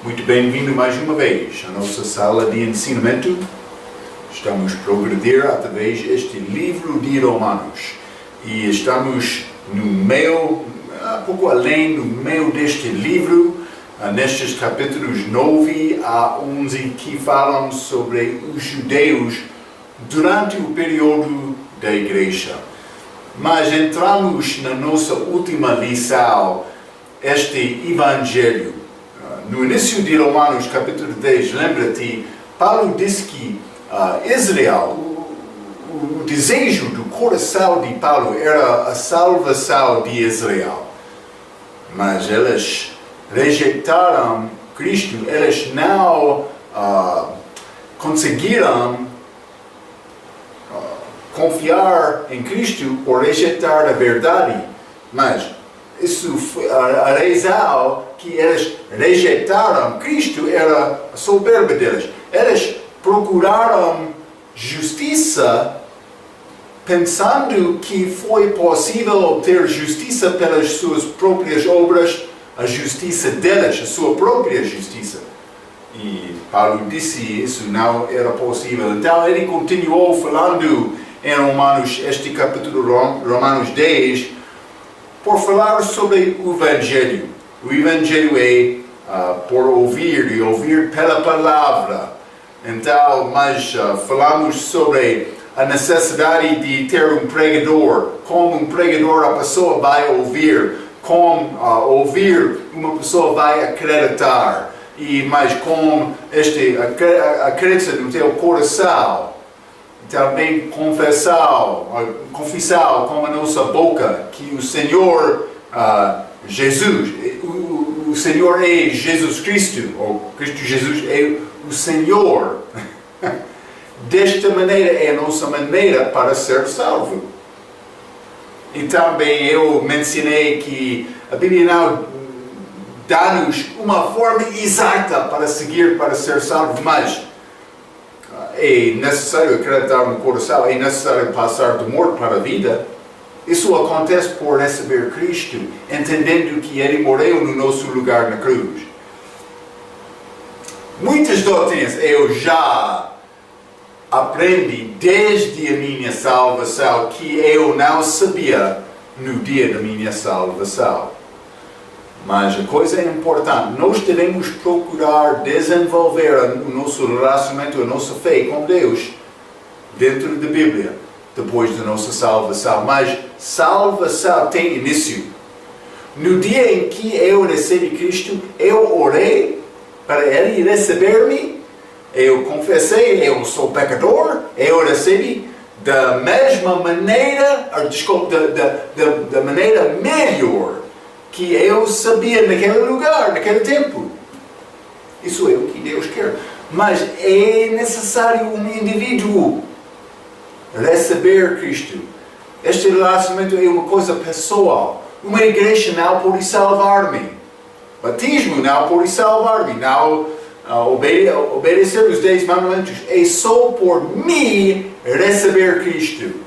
Muito bem-vindo mais uma vez à nossa sala de ensinamento. Estamos a progredir através deste livro de Romanos e estamos no meio, um pouco além do meio deste livro, nestes capítulos 9 a 11 que falam sobre os judeus durante o período da igreja. Mas entramos na nossa última lição, este evangelho. No início de Romanos, capítulo 10, lembra-te, Paulo diz que Israel, o desejo do coração de Paulo era a salvação de Israel. Mas eles rejeitaram Cristo, eles não conseguiram confiar em Cristo por rejeitar a verdade. Mas isso foi a razão que eles rejeitaram Cristo, era a soberba deles. Eles procuraram justiça pensando que foi possível obter justiça pelas suas próprias obras, a justiça deles, a sua própria justiça. E Paulo disse isso não era possível. Então ele continuou falando em Romanos, este capítulo Romanos 10, por falar sobre o Evangelho. O Evangelho é por ouvir e ouvir pela palavra. Então, mas falamos sobre a necessidade de ter um pregador. Como um pregador a pessoa vai ouvir. Como ouvir uma pessoa vai acreditar. Mas com a crença do teu coração. Também confissão com a nossa boca que o Senhor Jesus, o Senhor é Jesus Cristo, ou Cristo Jesus é o Senhor. Desta maneira é a nossa maneira para ser salvo. E também eu mencionei que a Bíblia não dá-nos uma forma exata para seguir para ser salvo, mas é necessário acreditar no coração, é necessário passar do morto para a vida. Isso acontece por receber Cristo, entendendo que Ele morreu no nosso lugar na cruz. Muitas doutrinas eu já aprendi desde a minha salvação que eu não sabia no dia da minha salvação. Mas a coisa é importante, nós devemos procurar desenvolver o nosso relacionamento, a nossa fé com Deus dentro da Bíblia, depois da nossa salvação. Mas salvação tem início. No dia em que eu recebi Cristo, eu orei para Ele receber-me, eu confessei, eu sou pecador, eu recebi da mesma maneira, da maneira melhor que eu sabia naquele lugar, naquele tempo. Isso é o que Deus quer. Mas é necessário um indivíduo receber Cristo. Este relacionamento é uma coisa pessoal. Uma igreja não pode salvar-me. Batismo não pode salvar-me. Não obedecer os 10 mandamentos. É só por mim receber Cristo.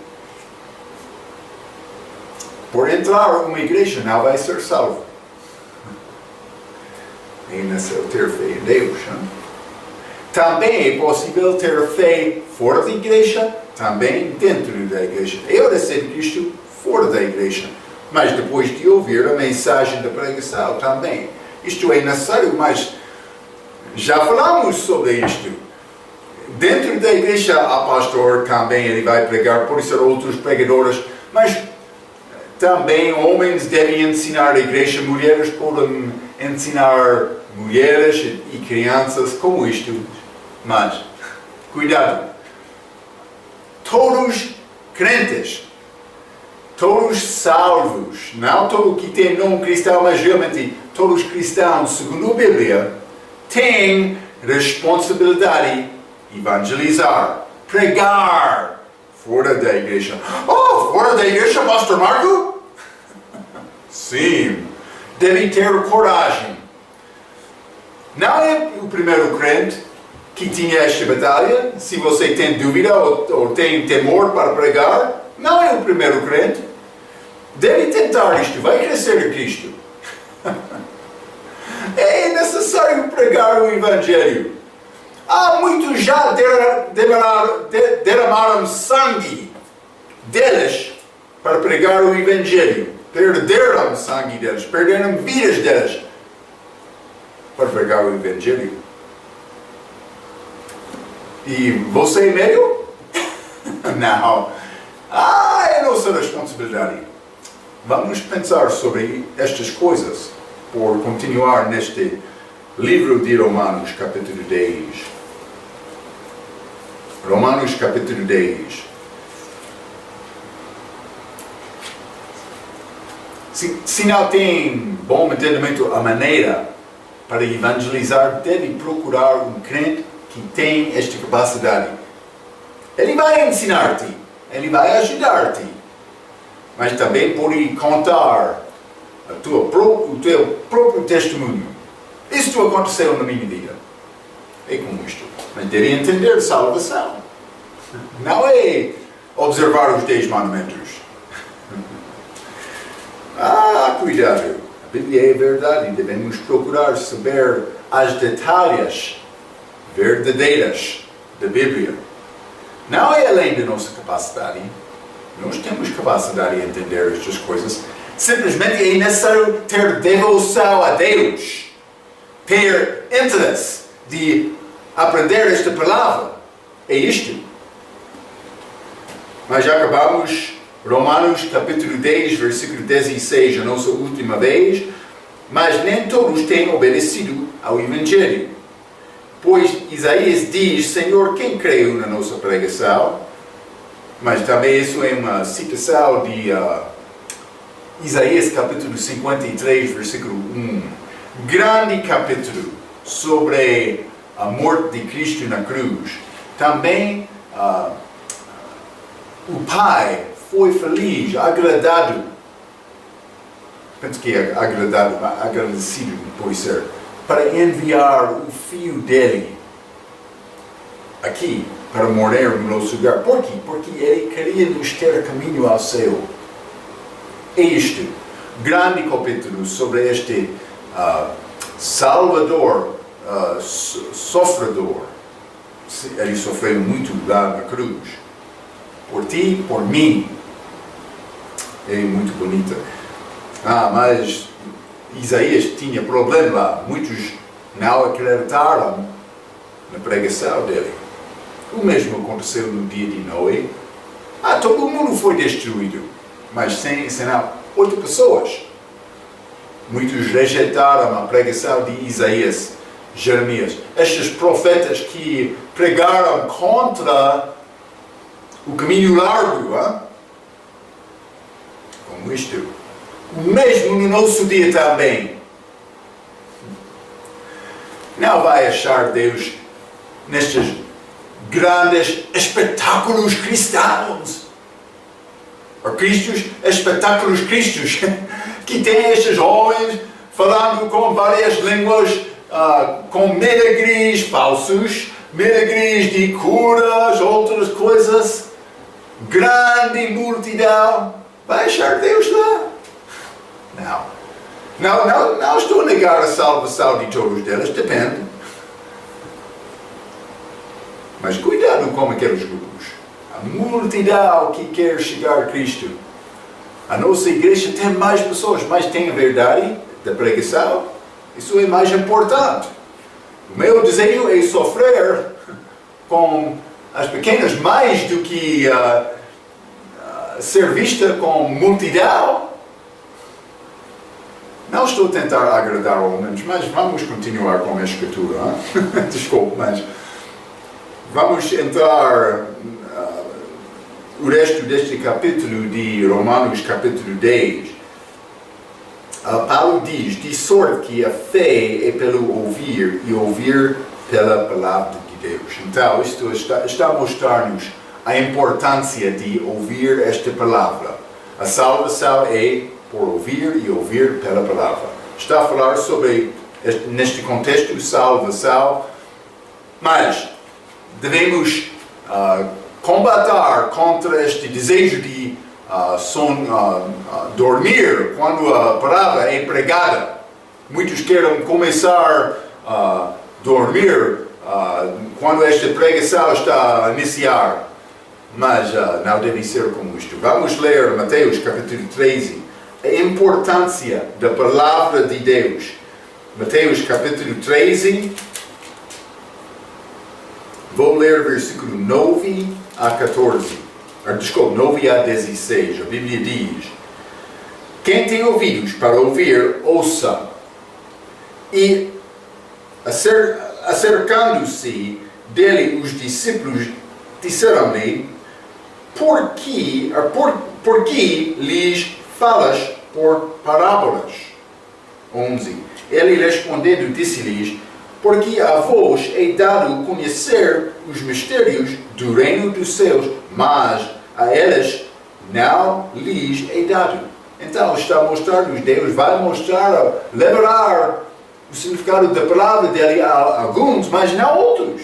Por entrar uma igreja não vai ser salvo. É necessário ter fé em Deus. Hein? Também é possível ter fé fora da igreja, também dentro da igreja. Eu recebi Cristo fora da igreja, mas depois de ouvir a mensagem da pregação também. Isto é necessário, mas já falamos sobre isto. Dentro da igreja há pastor também, ele vai pregar, por isso outros pregadores, mas também homens devem ensinar a igreja, mulheres podem ensinar mulheres e crianças como isto. Mas, cuidado, todos crentes, todos salvos, não todo que tem nome cristão, mas realmente todos cristãos, segundo a Bíblia, têm responsabilidade de evangelizar, pregar fora da igreja. Oh, fora da igreja, Pastor Marco? Sim, deve ter coragem. Não é o primeiro crente que tinha esta batalha. Se você tem dúvida ou tem temor para pregar, não é o primeiro crente. Deve tentar isto, vai crescer em Cristo. É necessário pregar o Evangelho. Muitos já derramaram sangue deles para pregar o Evangelho. Perderam sangue deles, perderam vidas deles para pregar o Evangelho. E você é meio? Não. É nossa responsabilidade. Vamos pensar sobre estas coisas por continuar neste livro de Romanos, capítulo 10. Romanos, capítulo 10. Se não tem bom entendimento a maneira para evangelizar, deve procurar um crente que tem esta capacidade. Ele vai ensinar-te, ele vai ajudar-te, mas também pode contar o teu próprio testemunho. Isto aconteceu na minha vida. É como isto. Mas deve entender salvação. Não é observar os 10 mandamentos. Cuidado. A Bíblia é verdade. Devemos procurar saber as detalhes verdadeiras da Bíblia. Não é além da nossa capacidade. Nós temos capacidade de entender estas coisas. Simplesmente é necessário ter devoção a Deus. Ter interesse de aprender esta palavra. É isto. Mas já acabamos Romanos capítulo 10, versículo 16, a nossa última vez. Mas nem todos têm obedecido ao Evangelho. Pois Isaías diz, Senhor, quem creu na nossa pregação? Mas também isso é uma citação de Isaías capítulo 53, versículo 1. Grande capítulo sobre a morte de Cristo na cruz. Também o Pai foi feliz, agradado. Penso que é agradecido pode ser, para enviar o Filho dele aqui para morrer no nosso lugar. Por quê? Porque ele queria nos ter caminho ao céu. É isto. Grande capítulo sobre este Salvador, sofredor. Ele sofreu muito lá na cruz. Por ti, por mim. É muito bonita. Mas Isaías tinha problema lá. Muitos não acreditaram na pregação dele. O mesmo aconteceu no dia de Noé. Todo mundo foi destruído. Mas senão 8 pessoas. Muitos rejeitaram a pregação de Isaías, Jeremias. Estes profetas que pregaram contra o caminho largo. Como isto. O mesmo no nosso dia também. Não vai achar Deus nestes grandes espetáculos cristãos. Espetáculos cristos. Que tem estes homens falando com várias línguas, com milagres falsos, milagres de curas, outras coisas. Grande multidão. Vai achar Deus lá? Não estou a negar a salvação de todos eles, depende. Mas cuidado com aqueles grupos. A multidão que quer chegar a Cristo. A nossa igreja tem mais pessoas, mas tem a verdade da pregação. Isso é mais importante. O meu desejo é sofrer com as pequenas mais do que ser vista com multidão. Não estou a tentar agradar homens, mas vamos continuar com a escritura. Desculpe, mas vamos entrar o resto deste capítulo de Romanos, capítulo 10. Paulo diz, de sorte que a fé é pelo ouvir e ouvir pela palavra de Deus. Então, isto está a mostrar-nos a importância de ouvir esta palavra. A salvação é por ouvir e ouvir pela palavra. Está a falar sobre, neste contexto, salvação, mas devemos combater contra este desejo de dormir quando a palavra é pregada. Muitos querem começar a dormir quando esta pregação está a iniciar. Mas não deve ser como isto. Vamos ler Mateus capítulo 13. A importância da palavra de Deus. Mateus capítulo 13. Vou ler versículo 9 a 14. Desculpa, 9 a 16. A Bíblia diz: quem tem ouvidos para ouvir, ouça. E acercando-se dele os discípulos disseram-lhe: por que lhes falas por parábolas? 11. Ele respondendo disse-lhes: porque a vós é dado conhecer os mistérios do reino dos céus, mas a eles não lhes é dado. Então está a mostrar-nos, Deus vai mostrar, liberar o significado da palavra dele a alguns, mas não a outros.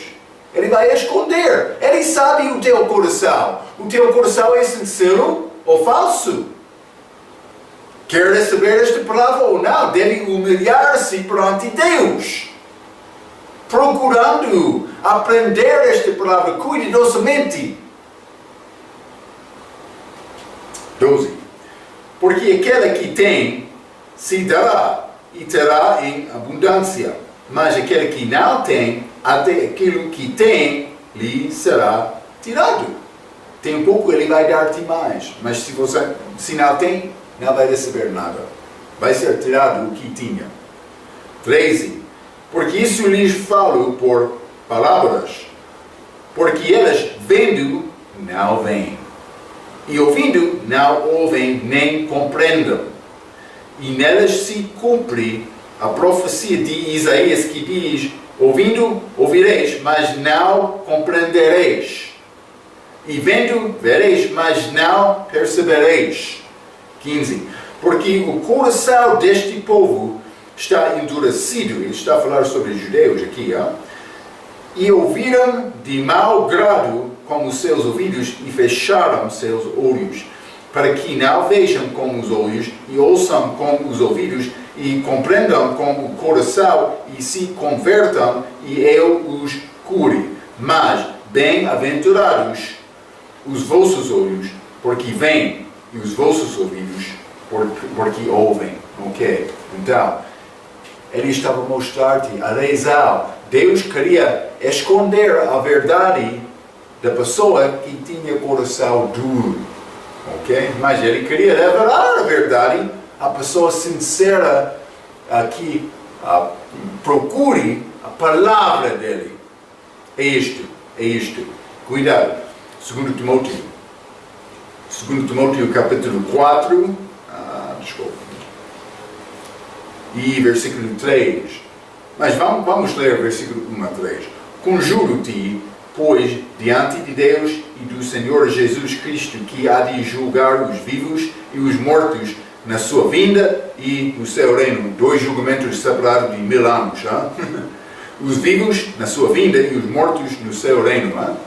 Ele vai esconder. Ele sabe o teu coração. O teu coração é sincero ou falso? Quer receber esta palavra ou não? Deve humilhar-se perante Deus, procurando aprender esta palavra cuidadosamente. 12. Porque aquele que tem, se dará e terá em abundância. Mas aquele que não tem, até aquilo que tem, lhe será tirado. Tem um pouco, ele vai dar-te mais. Mas se não tem, não vai receber nada. Vai ser tirado o que tinha. 13. Porque isso lhes falo por palavras. Porque eles vendo, não veem. E ouvindo, não ouvem nem compreendem. E nelas se cumpre a profecia de Isaías que diz: ouvindo, ouvireis, mas não compreendereis. E vendo, vereis, mas não percebereis. 15. Porque o coração deste povo está endurecido. Ele está a falar sobre os judeus aqui. E ouviram de mau grado com os seus ouvidos e fecharam seus olhos, para que não vejam com os olhos e ouçam com os ouvidos e compreendam com o coração e se convertam e eu os cure. Mas bem-aventurados os vossos olhos, porque veem, e os vossos ouvidos, porque ouvem. Ok? Então, ele estava a mostrar-te a razão. Deus queria esconder a verdade da pessoa que tinha coração duro. Ok? Mas ele queria revelar a verdade à pessoa sincera que procure a palavra dele. É isto. Cuidado. 2 Timóteo capítulo 4. Desculpa. E versículo 3. Mas vamos ler versículo 1 a 3. Conjuro-te, pois, diante de Deus e do Senhor Jesus Cristo, que há de julgar os vivos e os mortos na sua vinda e no seu reino. 2 julgamentos separados de 1000 anos. Os vivos na sua vinda e os mortos no seu reino.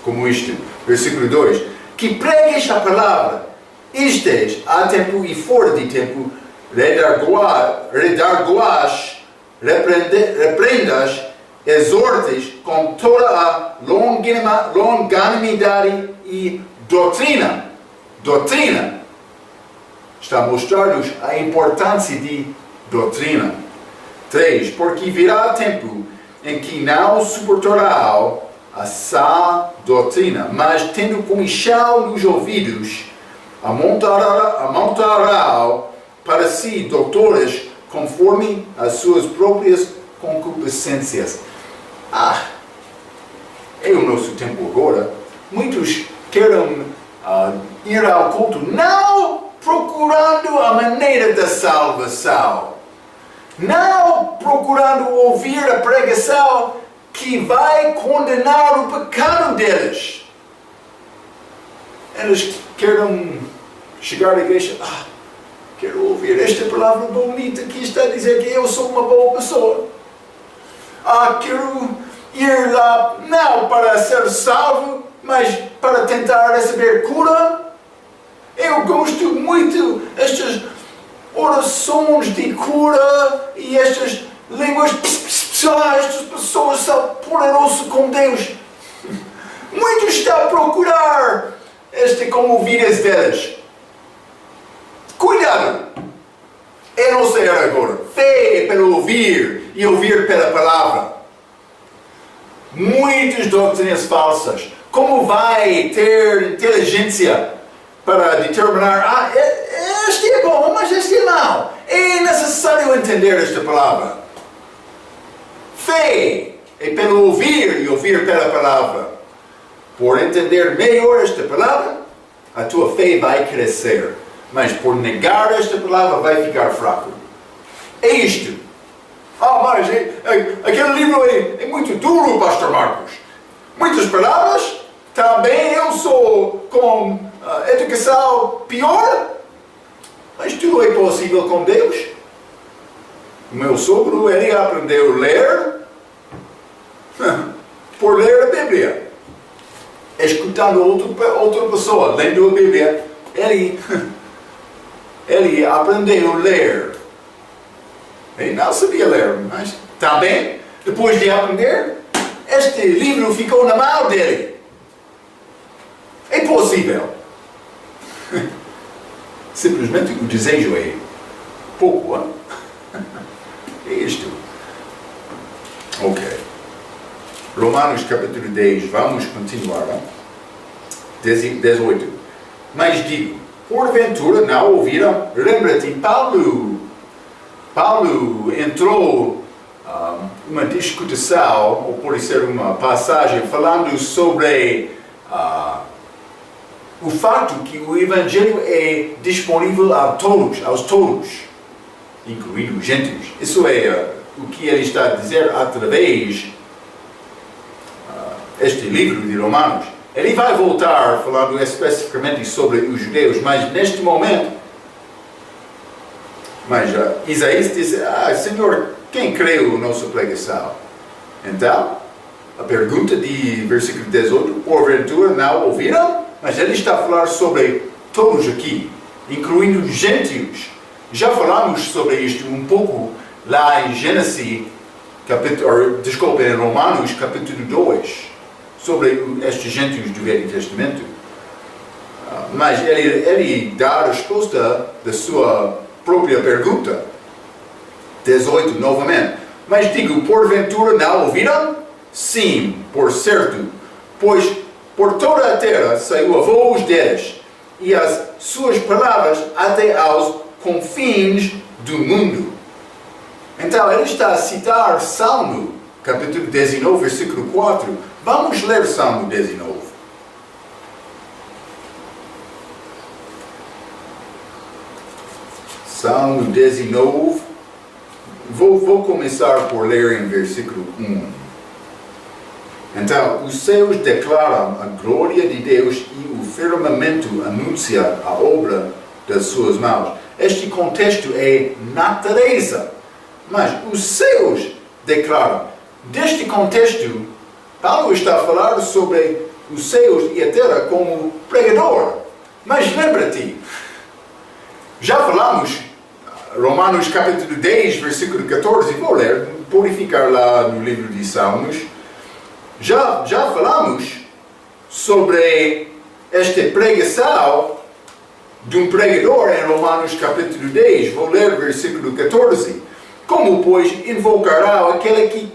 Como isto. Versículo 2. Que pregues a palavra, estes há tempo e fora de tempo, redarguas, repreendas, exortes com toda a longanimidade e doutrina. Está a mostrar-nos a importância de doutrina. 3. Porque virá tempo em que não suportarão a sã doutrina, mas tendo comichão nos ouvidos, amontarão para si doutores conforme as suas próprias concupiscências. É o nosso tempo agora. Muitos querem ir ao culto, não procurando a maneira da salvação, não procurando ouvir a pregação que vai condenar o pecado deles. Eles querem chegar à igreja, quero ouvir esta palavra bonita que está a dizer que eu sou uma boa pessoa. Quero ir lá, não para ser salvo, mas para tentar receber cura. Eu gosto muito destas orações de cura e estas línguas, estas pessoas são poderosas com Deus. Muitos estão a procurar como vidas delas. Cuidado! É não ser agora. Fé é pelo ouvir e ouvir pela palavra. Muitas doutrinas falsas. Como vai ter inteligência para determinar, este é bom, mas este é mau? É necessário entender esta palavra. Fé é pelo ouvir e ouvir pela palavra. Por entender melhor esta palavra, a tua fé vai crescer. Mas por negar esta palavra, vai ficar fraco. É isto. Mas aquele livro é muito duro, Pastor Marcos. Muitas palavras. Também eu sou com educação pior. Mas tudo é possível com Deus. O meu sogro, ele aprendeu a ler por ler a Bíblia. Escutando outra pessoa lendo a Bíblia, ele aprendeu a ler. Ele não sabia ler, mas também, depois de aprender, este livro ficou na mão dele. É possível. Simplesmente o desejo é pouco, hein? É isto. Ok. Romanos capítulo 10, vamos continuar. 18. Mas digo, porventura não ouviram? Lembra-te, Paulo entrou uma discussão, ou pode ser uma passagem, falando sobre o fato que o Evangelho é disponível aos todos, incluindo os gentios. Isso é o que ele está a dizer através este livro de Romanos. Ele vai voltar falando especificamente sobre os judeus, mas neste momento, Isaías diz, Senhor, quem creu na nossa pregação? Então, a pergunta de versículo 18, porventura não ouviram? Mas ele está a falar sobre todos aqui, incluindo os gentios. Já falamos sobre isto um pouco lá em Gênesis, em Romanos capítulo 2, sobre estes gentios do Velho Testamento. Mas ele dá a resposta da sua própria pergunta. 18, novamente. Mas digo, porventura não ouviram? Sim, por certo, pois por toda a terra saiu a voz deles, e as suas palavras até aos confins do mundo. Então ele está a citar Salmo, capítulo 19, versículo 4. Vamos ler Salmo 19. Salmo 19. Vou começar por ler em versículo 1. Então, os céus declaram a glória de Deus e o firmamento anuncia a obra das suas mãos. Este contexto é natureza, mas os céus declaram. Deste contexto, Paulo está a falar sobre os céus e a terra como pregador. Mas lembra-te, já falamos, Romanos capítulo 10, versículo 14, vou ler, purificar lá no livro de Salmos. Já falamos sobre esta pregação de um pregador em Romanos capítulo 10, vou ler versículo 14. Como, pois, invocará aquele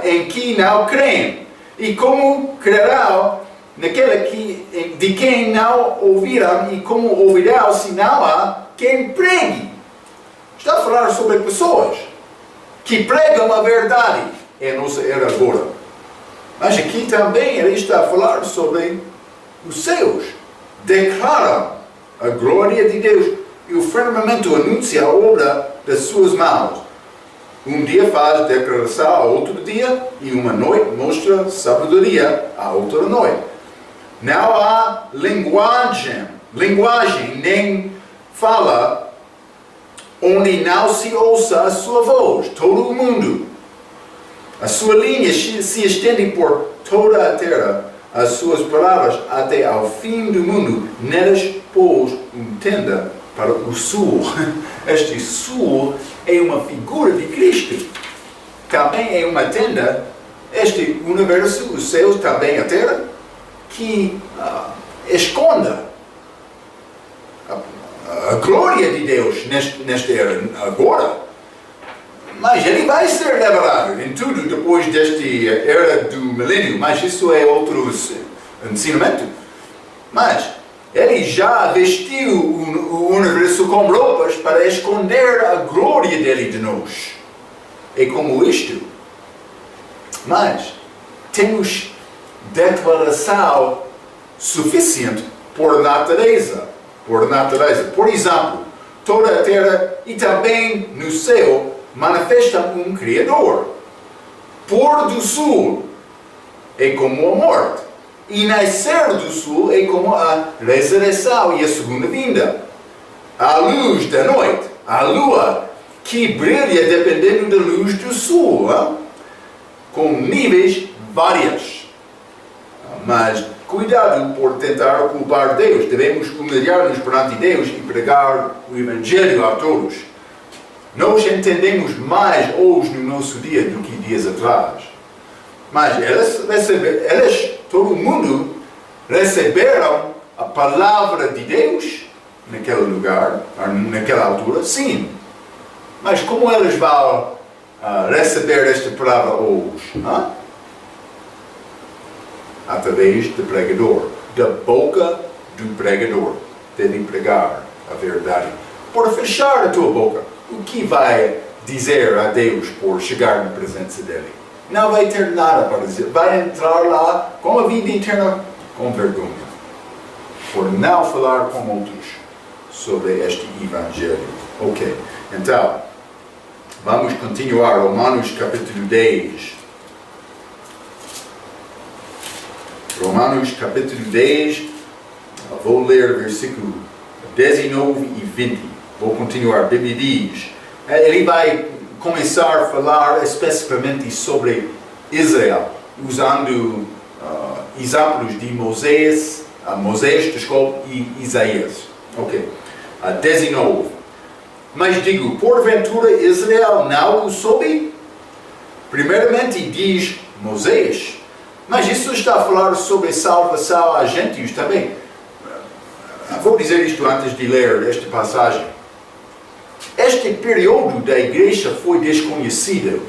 em que não creem? E como crerão naquele de quem não ouvirão? E como ouvirão se não há quem pregue? Está a falar sobre pessoas que pregam a verdade em nossa era agora. Mas aqui também ele está a falar sobre os céus. Declaram a glória de Deus e o firmamento anuncia a obra das suas mãos. Um dia faz declaração a outro dia e uma noite mostra sabedoria a outra noite. Não há linguagem nem fala onde não se ouça a sua voz. Todo o mundo. A sua linha se estende por toda a terra, as suas palavras até ao fim do mundo. Nelas pôs uma tenda para o sul. Este sul é uma figura de Cristo. Também é uma tenda, este universo, os céus, também a terra, que esconda a glória de Deus nesta era agora. Mas ele vai ser revelado em tudo depois desta era do milênio, mas isso é outro ensinamento. Mas ele já vestiu o universo com roupas para esconder a glória dele de nós. É como isto. Mas temos declaração suficiente por natureza. Por exemplo, toda a terra e também no céu manifestam um Criador. Pôr do sul é como a morte. E nascer do sul é como a ressurreição e a segunda vinda. A luz da noite, a lua, que brilha dependendo da luz do sul, com níveis vários. Mas cuidado por tentar culpar Deus. Devemos humilhar-nos perante Deus e pregar o Evangelho a todos. Nós entendemos mais hoje no nosso dia do que dias atrás. Mas todo mundo receberam a palavra de Deus naquele lugar, naquela altura, sim. Mas como eles vão receber esta palavra hoje? Através do pregador, da boca do pregador. Deve pregar a verdade. Por fechar a tua boca, o que vai dizer a Deus por chegar na presença dele? Não vai ter nada para dizer. Vai entrar lá com a vida eterna com vergonha. Por não falar com outros sobre este Evangelho. Ok, então, vamos continuar. Romanos capítulo 10. Romanos capítulo 10. Vou ler versículo 19 e 20. Vou continuar. A Bíblia diz. Ele vai começar a falar especificamente sobre Israel, usando exemplos de Moisés, e Isaías. Ok. 19. Mas digo, porventura Israel não o soube? Primeiramente diz Moisés. Mas isso está a falar sobre salvação a gentios também. Vou dizer isto antes de ler esta passagem. Este período da igreja foi desconhecido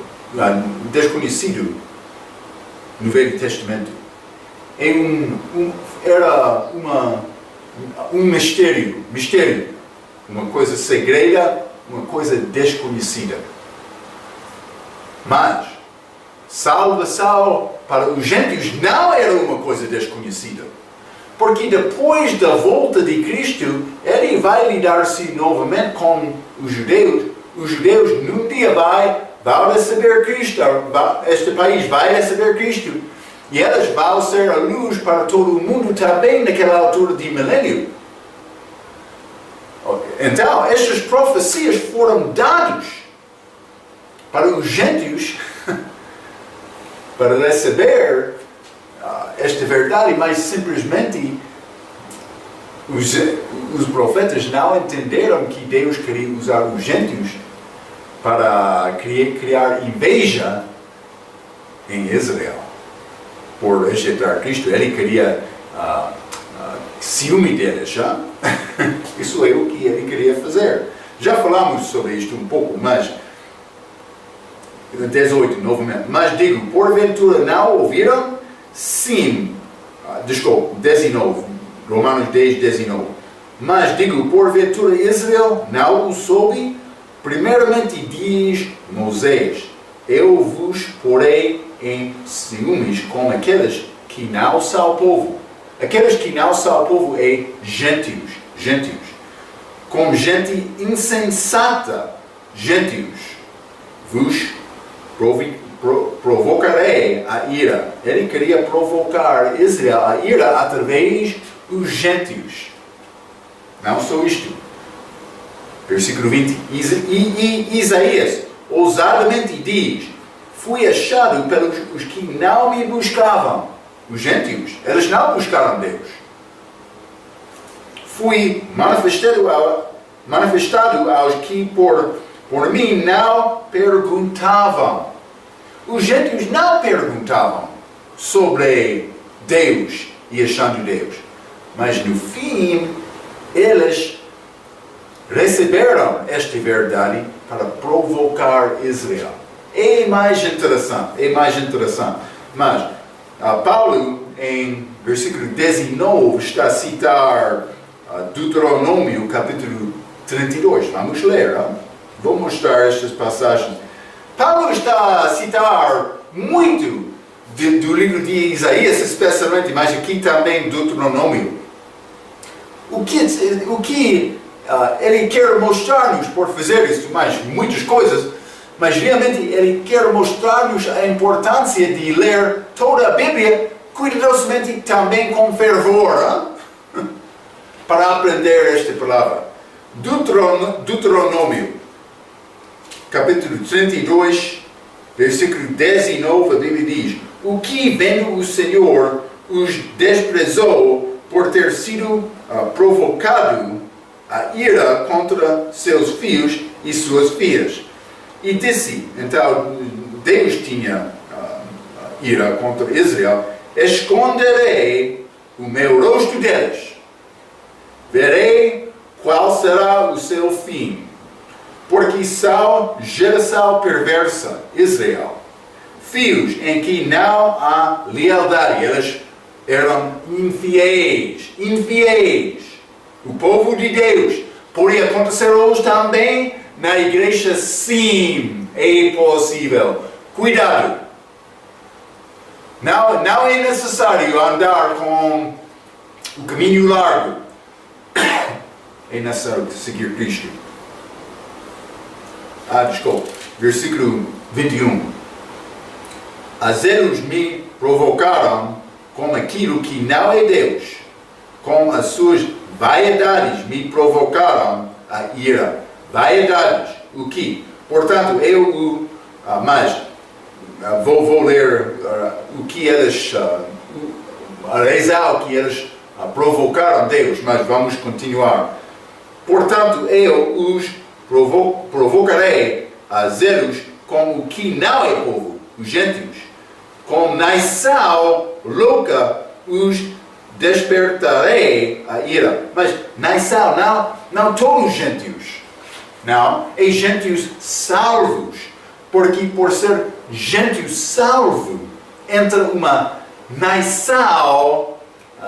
no Velho Testamento. Era um mistério, uma coisa segreda, uma coisa desconhecida. Mas salvação para os gentios não era uma coisa desconhecida. Porque depois da volta de Cristo, ele vai lidar-se novamente com os judeus. Os judeus num dia vão receber Cristo. Este país vai receber Cristo. E elas vão ser a luz para todo o mundo também naquela altura de milênio. Então, estas profecias foram dadas para os gentios para receber esta verdade, mas simplesmente os profetas não entenderam que Deus queria usar os gentios para criar inveja em Israel por rejeitar Cristo. Ele queria ciúme deles, já? Isso é o que ele queria fazer. Já falamos sobre isto um pouco, mas 18, novamente. Mas digo, porventura não ouviram? Sim. Desculpa, 19. Romanos 10, 19. Mas digo, porventura Israel não o soube? Primeiramente diz Moisés, eu vos porei em ciúmes com aqueles que não são povo. Aqueles que não são povo é gentios. Com gente insensata, gentios. Vos provocarei a ira. Ele queria provocar Israel a ira através dos gentios. Não só isto. Versículo 20. E Isaías ousadamente diz: fui achado pelos os que não me buscavam. Os gentios. Eles não buscaram Deus. Fui manifestado manifestado aos que por mim não perguntavam. Os gentios não perguntavam sobre Deus e achando Deus. Mas no fim, eles receberam esta verdade para provocar Israel. É mais interessante. Mas Paulo, em versículo 19, está a citar Deuteronômio, capítulo 32. Vamos ler. Vou mostrar estas passagens. Paulo está a citar muito do livro de Isaías, especialmente, mas aqui também Deuteronômio. O que ele quer mostrar-nos por fazer isto, mas muitas coisas, mas realmente ele quer mostrar-nos a importância de ler toda a Bíblia cuidadosamente também com fervor, para aprender esta palavra. Deuteronômio, capítulo 32, versículo 19, a Bíblia diz: o que, vendo o Senhor, os desprezou por ter sido provocado a ira contra seus filhos e suas filhas. E disse, então, Deus tinha ira contra Israel: esconderei o meu rosto deles, verei qual será o seu fim, porque são geração perversa, Israel, filhos em que não há lealdade. Eles eram infiéis. O povo de Deus. Poderia acontecer hoje também na igreja? Sim, é possível. Cuidado. Não é necessário andar com o caminho largo. É necessário seguir Cristo. Desculpe. Versículo 21. A zelos me provocaram com aquilo que não é Deus. Com as suas vaidades me provocaram a ira. Vaidades. O que? Portanto, vou ler o que eles, a razão que eles provocaram Deus, mas vamos continuar. Portanto, eu os provocarei a zelos com o que não é povo, os gentios. Com nação louca os despertarei a ira. Mas nação, não todos os gentios. Não, é gentios salvos. Porque por ser gentio salvo, entra uma nação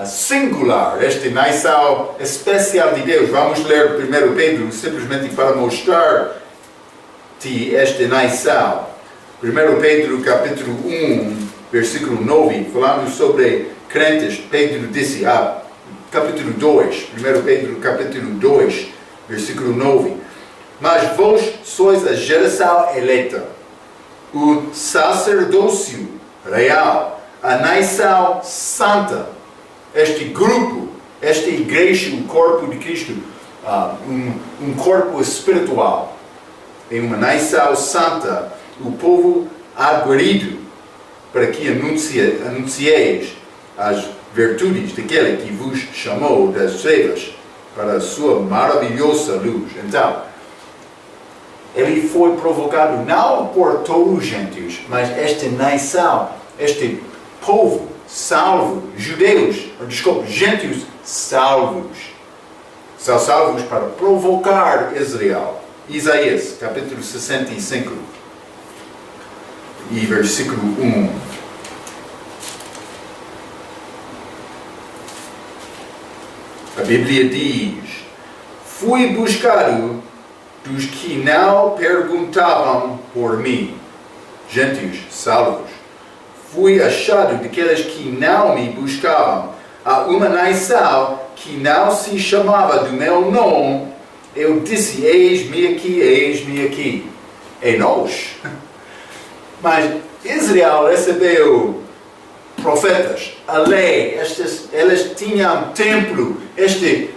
singular. Esta nação especial de Deus. Vamos ler 1 Pedro, simplesmente para mostrar-te esta nação. 1 Pedro capítulo 1, versículo 9, falando sobre crentes. Pedro disse, capítulo 2, 1 Pedro capítulo 2, versículo 9. Mas vós sois a geração eleita, o sacerdócio real, a nação santa, este grupo, esta igreja, o corpo de Cristo, um corpo espiritual, é uma nação santa, o povo aguerrido, para que anuncieis as virtudes daquele que vos chamou das trevas para a sua maravilhosa luz. Então, ele foi provocado não por todos os gentios, mas esta nação, este povo salvo, gentios salvos. São salvos para provocar Israel. Isaías, capítulo 65, e versículo 1. A Bíblia diz: fui buscado dos que não perguntavam por mim, gentios salvos. Fui achado daqueles que não me buscavam. A uma nação que não se chamava do meu nome, eu disse: eis-me aqui. É nós. Mas Israel recebeu profetas, a lei, eles tinham templo, este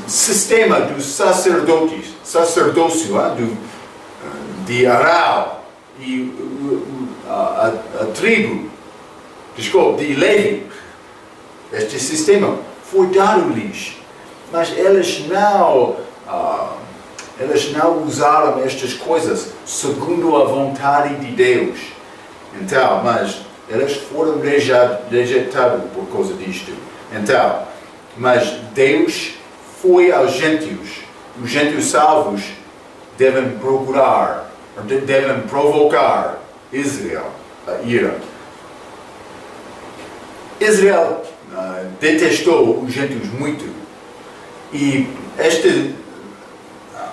sistema dos sacerdócio de Arão e a tribo, de Levi. Este sistema foi dado-lhes. mas eles não usaram estas coisas segundo a vontade de Deus. Então, mas eles foram rejeitados por causa disto. Então, mas Deus foi aos gentios. Os gentios salvos devem procurar, devem provocar Israel a ira. Israel detestou os gentios muito.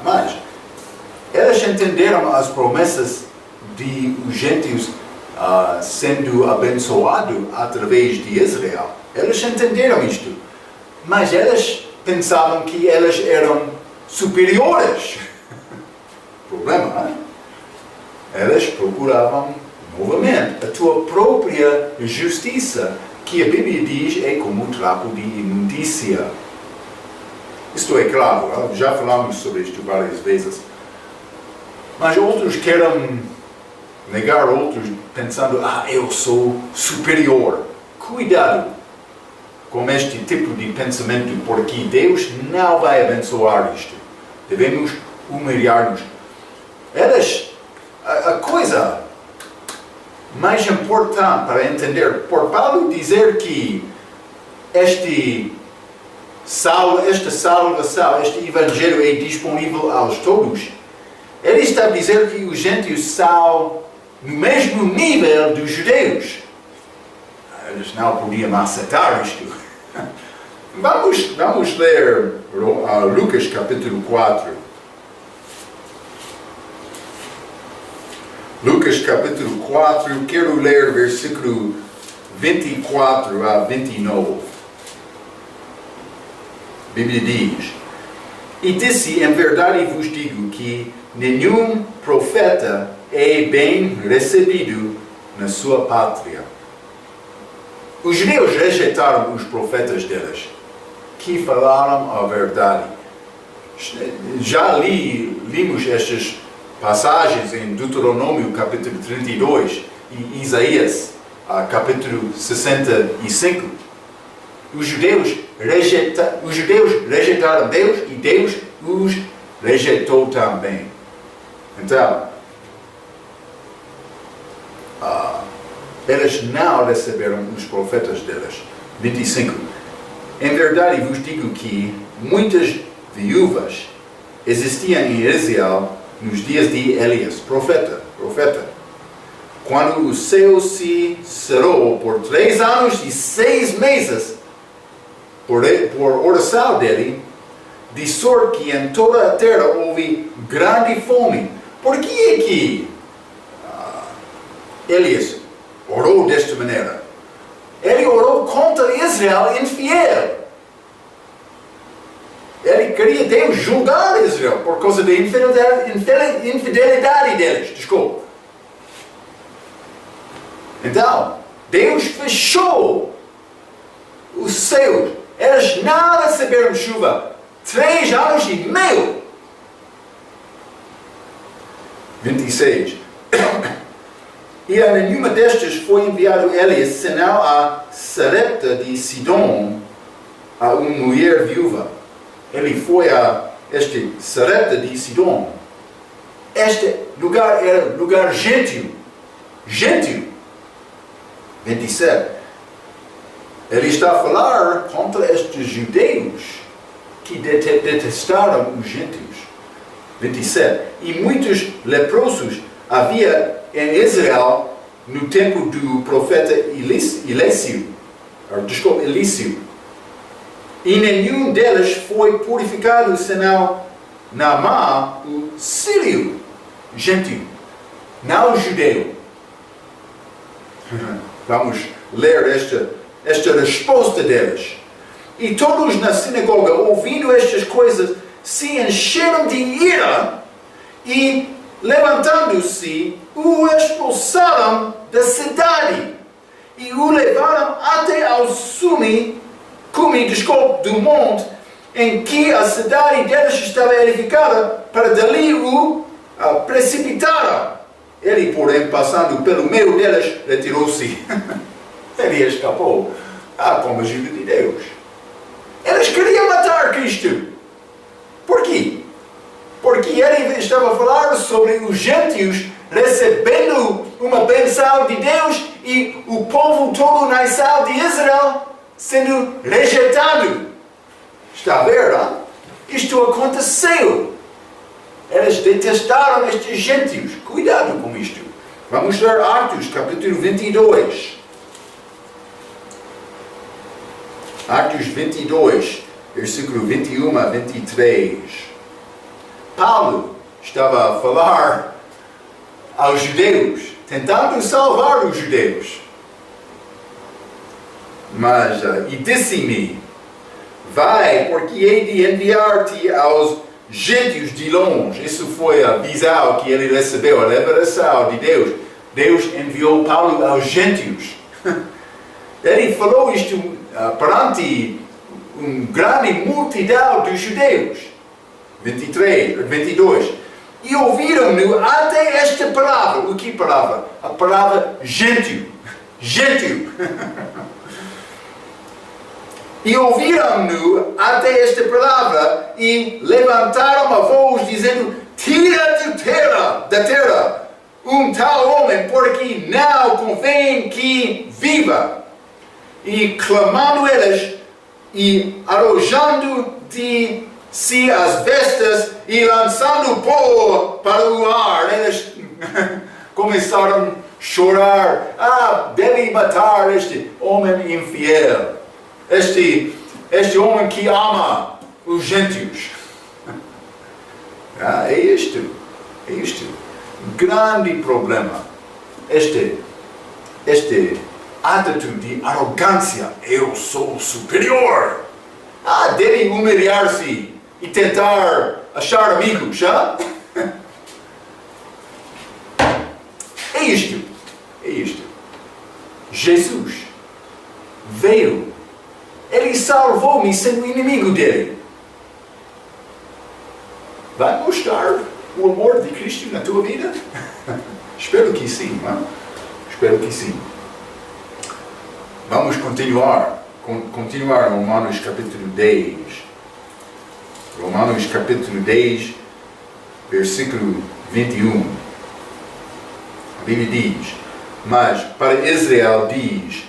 Mas eles entenderam as promessas de os gentios sendo abençoados através de Israel. Eles entenderam isto. Mas eles pensavam que eles eram superiores. Problema, não é? Eles procuravam novamente a tua própria justiça, que a Bíblia diz é como um trapo de imundícia. Isto é claro, já falamos sobre isto várias vezes. Mas outros querem negar outros pensando, eu sou superior. Cuidado com este tipo de pensamento, porque Deus não vai abençoar isto. Devemos humilhar-nos. A coisa mais importante para entender, por Paulo dizer que esta salvação, este evangelho é disponível aos todos, ele está a dizer que os gentios são no mesmo nível dos judeus. Eles não podiam aceitar isto. Vamos ler Lucas capítulo 4. Lucas capítulo 4, quero ler versículo 24 a 29. A Bíblia diz: E disse, em verdade vos digo que nenhum profeta é bem recebido na sua pátria. Os judeus rejeitaram os profetas deles, que falaram a verdade. Já limos estas passagens em Deuteronômio capítulo 32 e Isaías capítulo 65. Os judeus rejeitaram Deus e Deus os rejeitou também. Então, eles não receberam os profetas deles. 25. Em verdade vos digo que muitas viúvas existiam em Israel nos dias de Elias, profeta. Quando o céu se cerrou por 3 anos e 6 meses, por oração dele, de sorte que em toda a terra houve grande fome. Por que é que Elias orou desta maneira? Ele orou contra Israel infiel. Ele queria Deus julgar Israel por causa da infidelidade deles. Desculpa. Então, Deus fechou os céus. Eles não receberam chuva. 3 anos e meio. 26. E a nenhuma destas foi enviado Elias, senão a Sarepta de Sidom, a uma mulher viúva. Ele foi a este Sarepta de Sidom. Este lugar era lugar gentio. 27. Ele está a falar contra estes judeus que detestaram os gentios. 27. E muitos leprosos havia em Israel no tempo do profeta Elício. E nenhum deles foi purificado senão Naamã, o sírio, gentio, não judeu. Vamos ler esta resposta deles. E todos na sinagoga, ouvindo estas coisas, se encheram de ira e, levantando-se, o expulsaram da cidade e o levaram até ao cume do monte em que a cidade deles estava edificada, para dali o precipitaram. Ele, porém, passando pelo meio deles, retirou-se. Ele escapou como ajuda de Deus. Eles queriam matar aceitar Cristo. Por quê? Porque ele estava a falar sobre os gentios recebendo uma bênção de Deus e o povo todo na nação de Israel sendo rejeitado. Está a ver, não? Isto aconteceu. Eles detestaram estes gentios. Cuidado com isto. Vamos ler Atos, capítulo 22. Atos 22, versículo 21 a 23. Paulo estava a falar aos judeus, tentando salvar os judeus. Mas, e disse-me, vai, porque hei de enviar-te aos gentios de longe. Isso foi a visão que ele recebeu, a revelação de Deus. Deus enviou Paulo aos gentios. Ele falou isto perante grande multidão dos judeus. 22. E ouviram-no até esta palavra. O que palavra? A palavra gentio. Gentio. E ouviram-no até esta palavra e levantaram a voz dizendo, tira da terra um tal homem, porque não convém que viva. E clamando eles e arrojando de si as vestes e lançando pó para o ar, eles começaram a chorar. Deve matar este homem infiel. Este homem que ama os gentios. É isto. Grande problema. Este atitude de arrogância. Eu sou superior. Deve humilhar-se e tentar achar amigos, já? É isto. Jesus veio. Ele salvou-me sendo inimigo dele. Vai mostrar o amor de Cristo na tua vida? Espero que sim, não? Espero que sim. Vamos continuar Romanos capítulo 10. Romanos capítulo 10, versículo 21. A Bíblia diz, mas para Israel diz,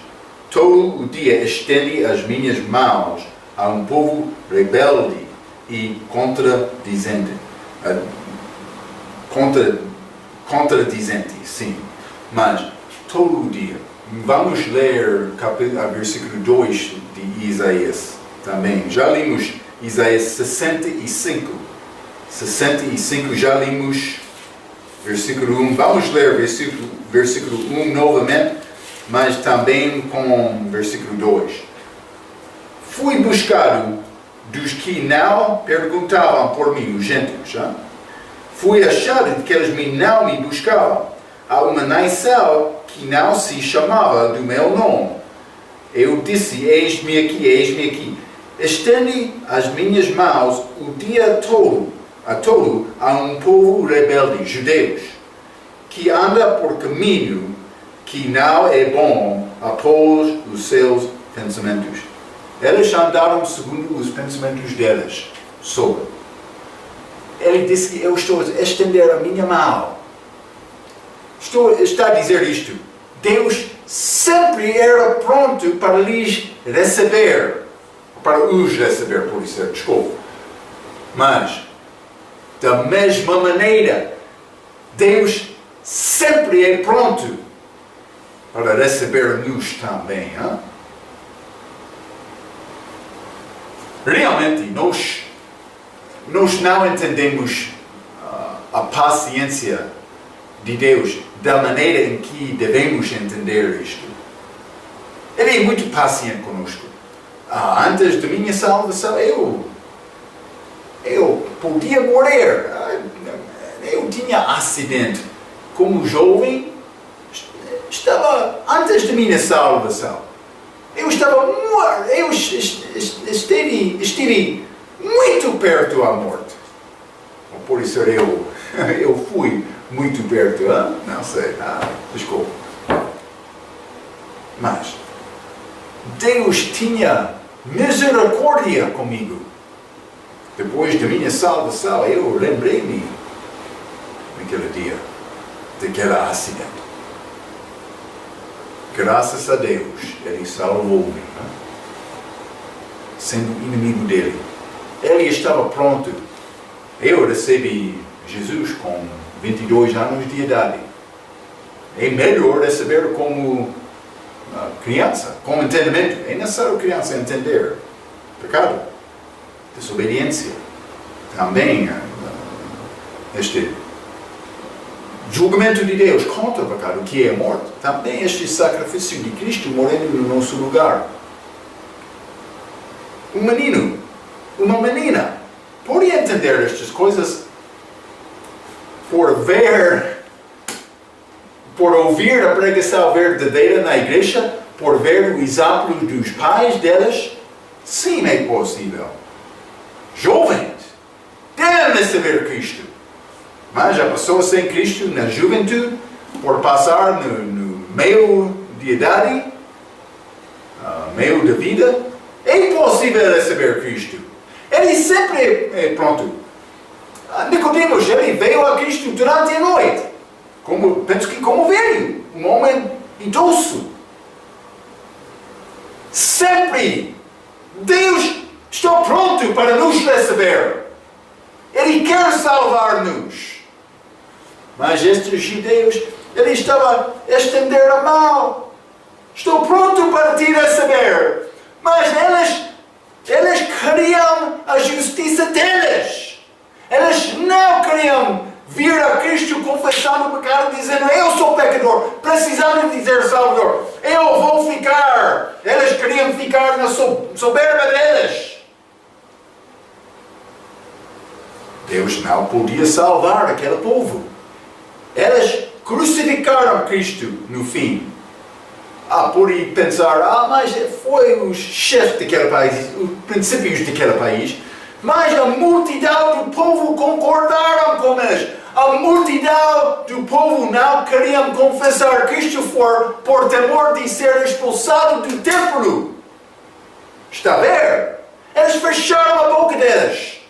todo o dia estende as minhas mãos a um povo rebelde e contradizente. Contradizente, sim. Mas todo o dia. Vamos ler versículo 2 de Isaías também. Já lemos Isaías 65. 65 já lemos versículo 1. Vamos ler versículo 1 novamente, mas também com versículo 2. Fui buscado dos que não perguntavam por mim, os gentios. Já? Fui achado que eles não me buscavam. Há uma nação que não se chamava do meu nome. Eu disse, eis-me aqui. Estende as minhas mãos o dia todo a um povo rebelde, judeus, que anda por caminho que não é bom após os seus pensamentos. Eles andaram segundo os pensamentos deles. Ele disse que eu estou a estender a minha mão. Está a dizer isto. Deus sempre era pronto para lhes receber. Para os receber, por isso, desculpa. Mas, da mesma maneira, Deus sempre é pronto para receber-nos também. Hein? Realmente, nós não entendemos a paciência de Deus da maneira em que devemos entender isto. Ele é muito paciente conosco. Antes da minha salvação, eu podia morrer. Eu tinha acidente. Como jovem, antes da minha salvação, eu estava morto. Eu estive muito perto da morte. Por isso eu fui muito perto. Não sei. Desculpa. Mas Deus tinha misericórdia comigo. Depois da minha salvação, eu lembrei-me naquele dia daquele acidente. Graças a Deus, Ele salvou-me, né? Sendo inimigo dele. Ele estava pronto. Eu recebi Jesus com 22 anos de idade. É melhor receber como criança, com entendimento. É necessário criança entender pecado, desobediência. Também este julgamento de Deus contra o pecado, que é morte. Também este sacrifício de Cristo morrendo no nosso lugar. Um menino, uma menina, pode entender estas coisas por ouvir a pregação verdadeira na igreja, por ver o exemplo dos pais delas. Sim, é possível. Jovens devem receber Cristo. Mas a pessoa sem Cristo na juventude, por passar no meio de idade, meio da vida, é impossível receber Cristo. Ele sempre é pronto. Nicodemos, ele veio a Cristo durante a noite. Penso que como velho, um homem idoso. Sempre Deus está pronto para nos receber. Ele quer salvar-nos. Mas estes judeus, ele estava a estender a mão. Estou pronto para te receber. Mas eles queriam a justiça deles. Eles não queriam vir a Cristo confessando o pecado, dizendo: eu sou pecador, precisando de ser salvador. Eu vou ficar. Eles queriam ficar na soberba deles. Deus não podia salvar aquele povo. Eles crucificaram Cristo no fim. Pode pensar, mas foi os chefes daquele país, os princípios daquele país. Mas a multidão do povo concordaram com eles. A multidão do povo não queria confessar Cristo por temor de ser expulsado do templo. Está a ver? Eles fecharam a boca deles.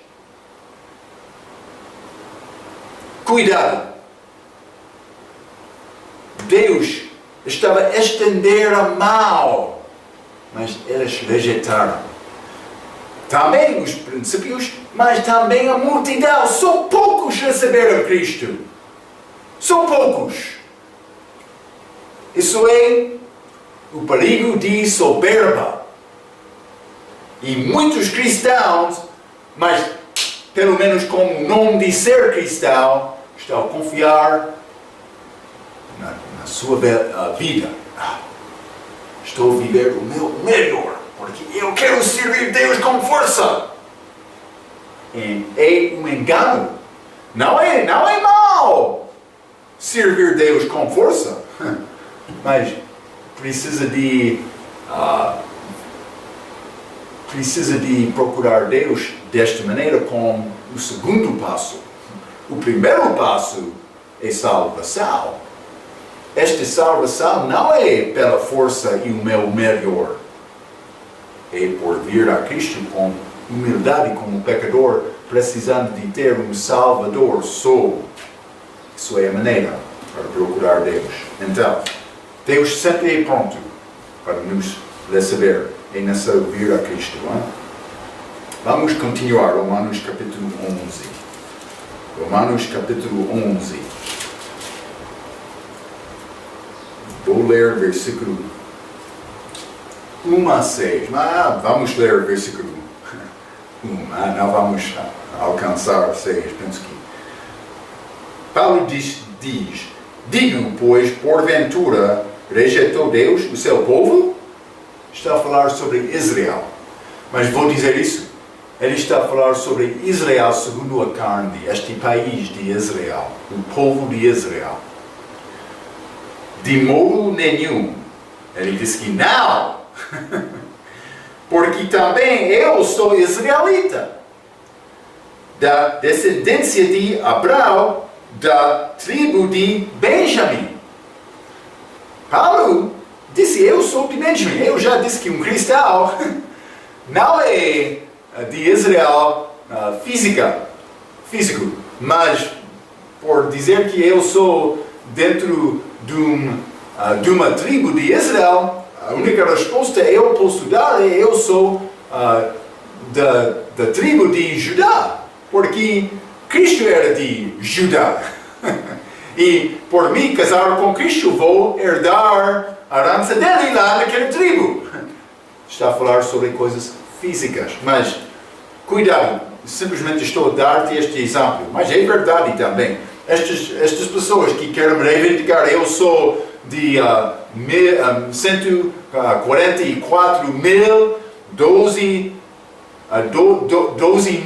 Cuidado. Deus estava a estender a mão, mas eles rejeitaram. Também os princípios, mas também a multidão. Só poucos receberam Cristo. Só poucos. Isso é o perigo de soberba. E muitos cristãos, mas pelo menos com o nome de ser cristão, estão a confiar na sua vida. Estou a viver o meu melhor, porque eu quero servir Deus com força. É um engano. Não é mal servir Deus com força, mas precisa de procurar Deus desta maneira com o segundo passo. O primeiro passo é salvação. Esta salvação não é pela força e o meu melhor. É por vir a Cristo com humildade como pecador, precisando de ter um Salvador só. Isso é a maneira para procurar Deus. Então, Deus sempre é pronto para nos receber. É necessário vir a Cristo. Não é? Vamos continuar, Romanos capítulo 11. Romanos capítulo 11. Vou ler versículo 1 a 6. Mas vamos ler versículo 1. Não vamos alcançar 6. Penso que Paulo diz: digo, pois, porventura rejeitou Deus o seu povo? Está a falar sobre Israel. Mas vou dizer isso. Ele está a falar sobre Israel segundo a carne, este país de Israel, o povo de Israel. De modo nenhum. Ele diz que não. Porque também eu sou israelita, da descendência de Abraão, da tribo de Benjamim. Paulo disse: eu sou de Benjamim. Eu já disse que um cristão não é de Israel físico, mas por dizer que eu sou dentro de uma tribo de Israel, a única resposta que eu posso dar é eu sou da tribo de Judá, porque Cristo era de Judá. E por mim casar com Cristo, vou herdar a herança dele lá naquela tribo. Está a falar sobre coisas físicas, mas cuidado, simplesmente estou a dar-te este exemplo, mas é verdade também. Estas pessoas que querem reivindicar, eu sou de 144 mil, 12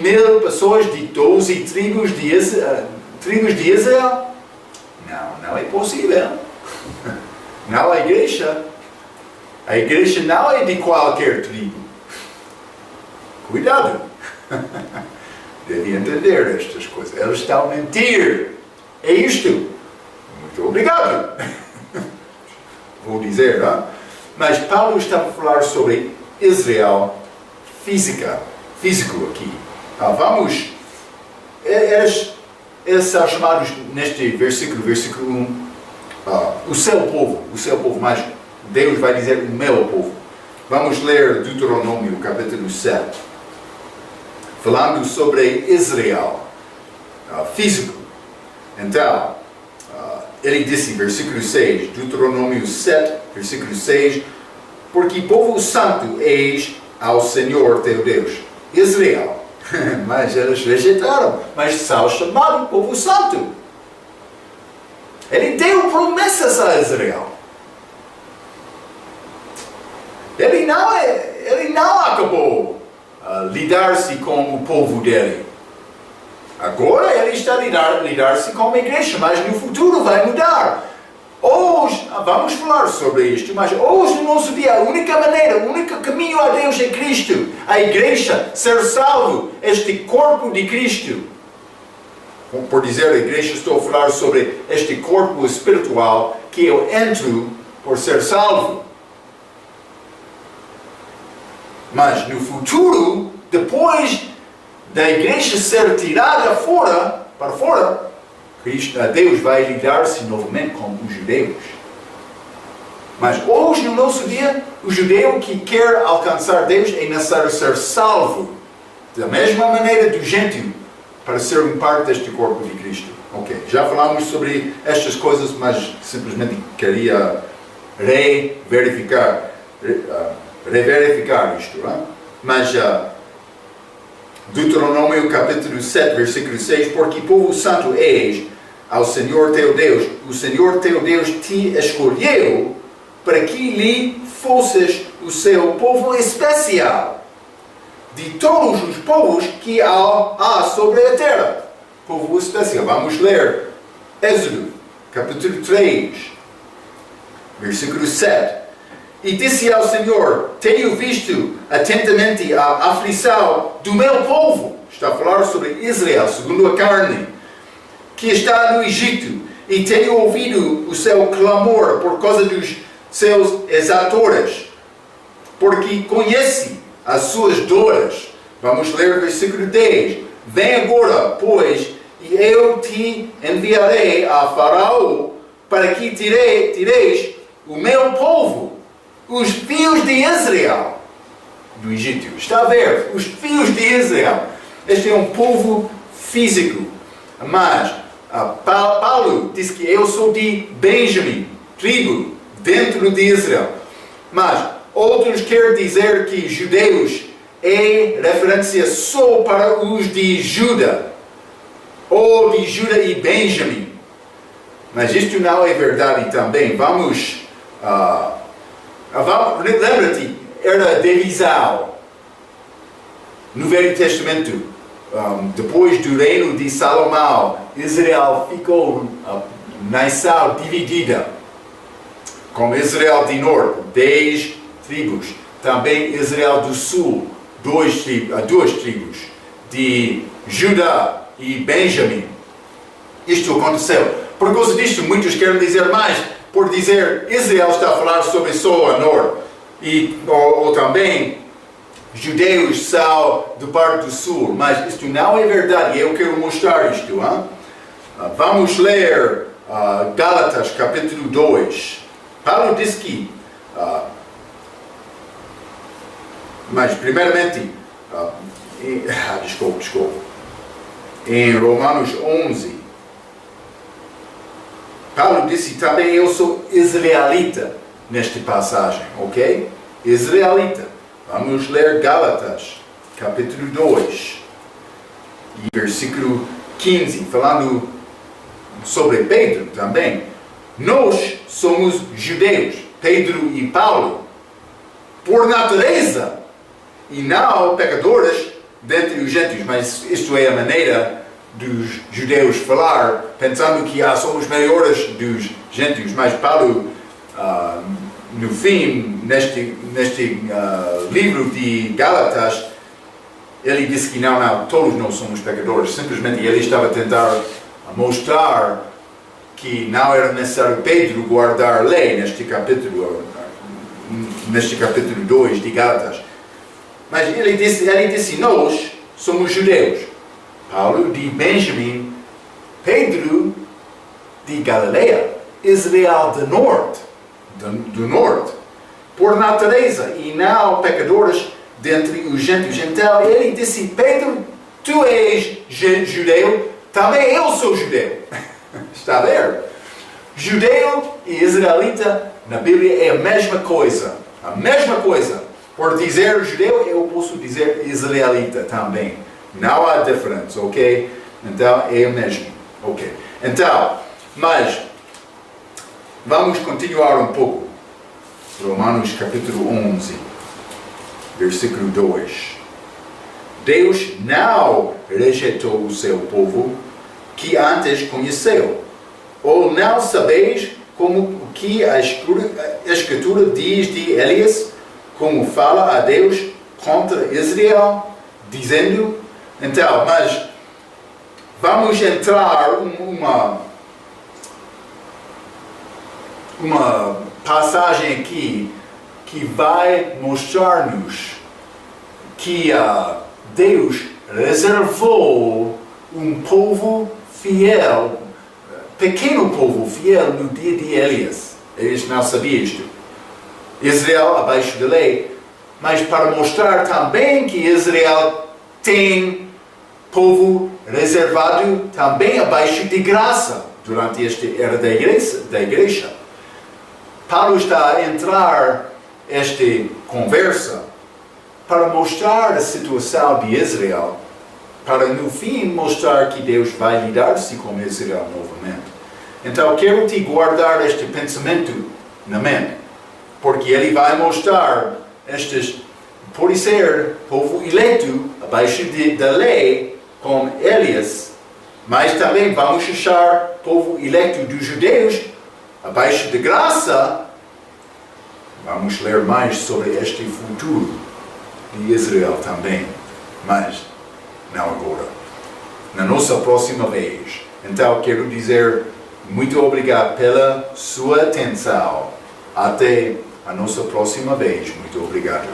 mil pessoas de 12 tribos de Israel. Não é possível. Não, a igreja não é de qualquer tribo. Cuidado. Deve entender estas coisas. Eles estão a mentir. É isto. Muito obrigado. Vou dizer, não? Mas Paulo está a falar sobre Israel físico aqui. Vamos. Eles são chamados neste versículo 1, o seu povo, mas Deus vai dizer o meu povo. Vamos ler Deuteronômio capítulo 7, falando sobre Israel físico. Então, ele disse, versículo 6, Deuteronômio 7, versículo 6, porque povo santo és ao Senhor teu Deus, Israel. Mas eles rejeitaram, mas são chamados povo santo. Ele deu promessas a Israel. Ele não acabou lidar-se com o povo dele. Agora ele está a lidar-se com a igreja, mas no futuro vai mudar. Hoje, vamos falar sobre isto, mas hoje no nosso dia, a única maneira, o único caminho a Deus é Cristo. A igreja, ser salvo, este corpo de Cristo. Por dizer a igreja, estou a falar sobre este corpo espiritual que eu entro por ser salvo. Mas no futuro, depois da igreja ser tirada para fora, Deus vai lidar-se novamente com os judeus. Mas hoje, no nosso dia, o judeu que quer alcançar Deus é necessário ser salvo. Da mesma maneira do gentio, para ser um parte deste corpo de Cristo. Ok, já falamos sobre estas coisas, mas simplesmente queria reverificar isto. Não? Mas Deuteronômio capítulo 7, versículo 6, porque povo santo és ao Senhor teu Deus, o Senhor teu Deus te escolheu para que lhe fosses o seu povo especial, de todos os povos que há sobre a terra. Povo especial. Vamos ler Êxodo, capítulo 3, versículo 7. E disse ao Senhor, tenho visto atentamente a aflição do meu povo. Está a falar sobre Israel, segundo a carne, que está no Egito, e tenho ouvido o seu clamor por causa dos seus exatores, porque conhece as suas dores. Vamos ler o versículo 10. Vem agora, pois, e eu te enviarei a Faraó, para que tireis o meu povo, os filhos de Israel, do Egito. Está a ver? Os filhos de Israel. Este é um povo físico. Mas Paulo diz que eu sou de Benjamim, tribo, dentro de Israel. Mas outros querem dizer que judeus é referência só para os de Judá, ou de Judá e Benjamim. Mas isto não é verdade também. Lembra-te, era divisão no Velho Testamento. Depois do reino de Salomão, Israel ficou nação dividida, como Israel do Norte, 10 tribos, também Israel do Sul, duas tribos, de Judá e Benjamim. Isto aconteceu. Por causa disto, muitos querem dizer mais, por dizer Israel está a falar sobre só a norte, ou também judeus são do parte do sul, mas isto não é verdade, eu quero mostrar isto. Hein? Vamos ler Gálatas capítulo 2. Paulo diz que, mas primeiramente, desculpa, em Romanos 11, Paulo disse também eu sou israelita nesta passagem, ok? Israelita. Vamos ler Gálatas, capítulo 2, e versículo 15, falando sobre Pedro também. Nós somos judeus, Pedro e Paulo, por natureza, e não pecadores dentre os gentios, mas isto é a maneira dos judeus falar, pensando que somos melhores dos gentios, mas Paulo, no fim, neste livro de Gálatas, ele disse que não, todos nós somos pecadores, simplesmente ele estava a tentar mostrar que não era necessário Pedro guardar a lei neste capítulo 2 de Gálatas. Mas ele disse, nós somos judeus. Paulo de Benjamim, Pedro de Galileia, Israel do norte, por natureza, e não pecadores dentre os gentios. Então ele disse, Pedro, tu és judeu, também eu sou judeu. Está a ver? Judeu e israelita na Bíblia é a mesma coisa. A mesma coisa. Por dizer judeu, eu posso dizer israelita também. Não há diferença, ok? Então é o mesmo. Ok. Então, mas vamos continuar um pouco. Romanos capítulo 11, versículo 2. Deus não rejeitou o seu povo que antes conheceu. Ou não sabeis como que a Escritura diz de Elias, como fala a Deus contra Israel, dizendo... Então, mas vamos entrar uma passagem aqui que vai mostrar-nos que Deus reservou um povo fiel, pequeno povo fiel no dia de Elias. Eles não sabiam isto. Israel abaixo da lei, mas para mostrar também que Israel tem povo reservado também abaixo de graça durante esta era da igreja. Paulo está a entrar esta conversa para mostrar a situação de Israel, para no fim mostrar que Deus vai lidar-se com Israel novamente. Então quero te guardar este pensamento na mente, porque ele vai mostrar por ser povo eleito abaixo da lei com Elias, mas também vamos achar povo eleito dos judeus abaixo da graça. Vamos ler mais sobre este futuro de Israel também, mas não agora, na nossa próxima vez. Então quero dizer muito obrigado pela sua atenção. Até a nossa próxima vez. Muito obrigado.